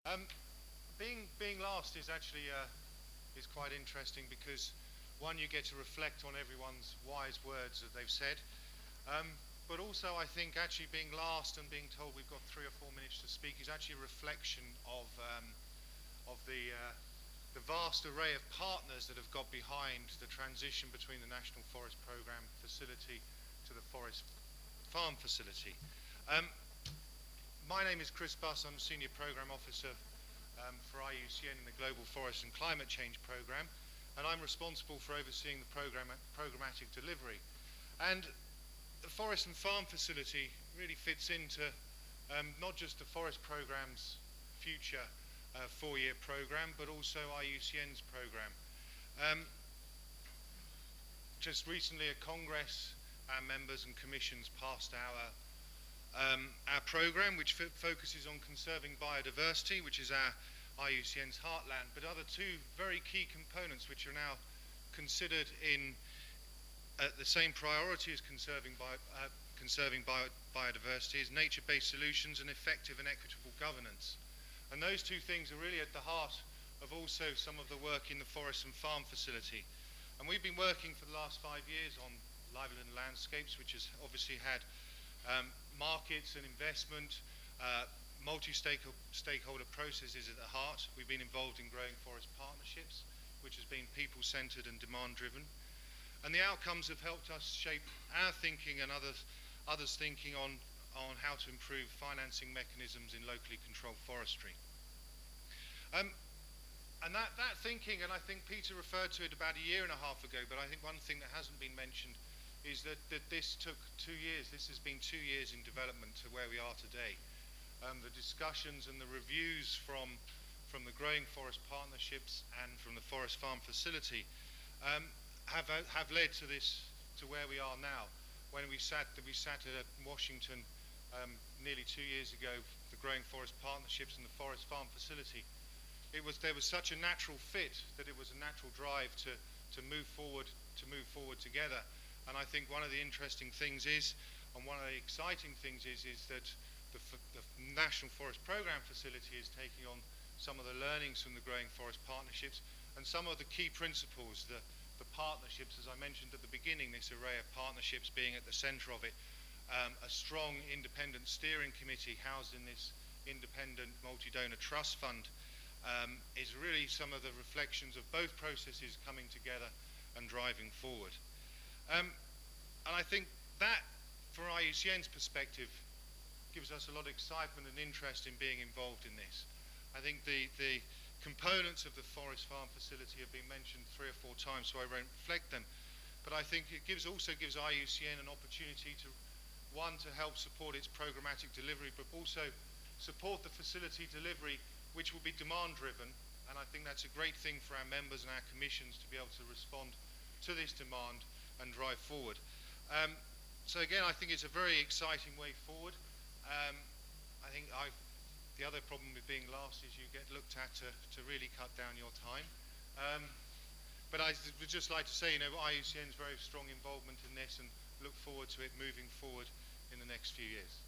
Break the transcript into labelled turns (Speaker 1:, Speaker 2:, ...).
Speaker 1: Um, being last is actually is quite interesting because one, you get to reflect on everyone's wise words that they've said, um, but also I think actually being last and being told we've got 3 or 4 minutes to speak is actually a reflection of the vast array of partners that have got behind the transition between the National Forest Programme facility to the Forest Farm facility. Um, my name is Chris Buss. I'm Senior Programme Officer for IUCN in the Global Forest and Climate Change Programme, and I'm responsible for overseeing the programmatic delivery. And the Forest and Farm Facility really fits into not just the Forest Programme's future 4-year programme, but also IUCN's programme. Just recently at Congress, our members and commissions passed our programme, which focuses on conserving biodiversity, which is our IUCN's heartland, but other two very key components which are now considered in the same priority as conserving biodiversity is nature-based solutions and effective and equitable governance. And those two things are really at the heart of also some of the work in the Forest and Farm facility. And we've been working for the last 5 years on livelihood and landscapes, which has obviously had markets and investment, multi-stakeholder processes at the heart. We've been involved in growing forest partnerships, which has been people-centred and demand-driven. And the outcomes have helped us shape our thinking and others' thinking on how to improve financing mechanisms in locally controlled forestry. And that thinking, and I think Peter referred to it about a year and a half ago, but I think one thing that hasn't been mentioned is that this took 2 years. This has been 2 years in development to where we are today. The discussions and the reviews from the growing forest partnerships and from the forest farm facility have led to where we are now. When we sat at Washington nearly 2 years ago, the growing forest partnerships and the forest farm facility, there was such a natural fit that it was a natural drive to move forward together. And I think one of the interesting things is, and one of the exciting things is that the National Forest Programme facility is taking on some of the learnings from the growing forest partnerships and some of the key principles, the partnerships, as I mentioned at the beginning, this array of partnerships being at the centre of it, a strong independent steering committee housed in this independent multi-donor trust fund is really some of the reflections of both processes coming together and driving forward. And I think that, from IUCN's perspective, gives us a lot of excitement and interest in being involved in this. I think the components of the Forest Farm facility have been mentioned 3 or 4 times, so I won't reflect them. But I think it also gives IUCN an opportunity to, one, to help support its programmatic delivery, but also support the facility delivery, which will be demand-driven. And I think that's a great thing for our members and our commissions to be able to respond to this demand and drive forward. So again, I think it's a very exciting way forward. I think the other problem with being last is you get looked at to really cut down your time. But I would just like to say, IUCN's very strong involvement in this and look forward to it moving forward in the next few years.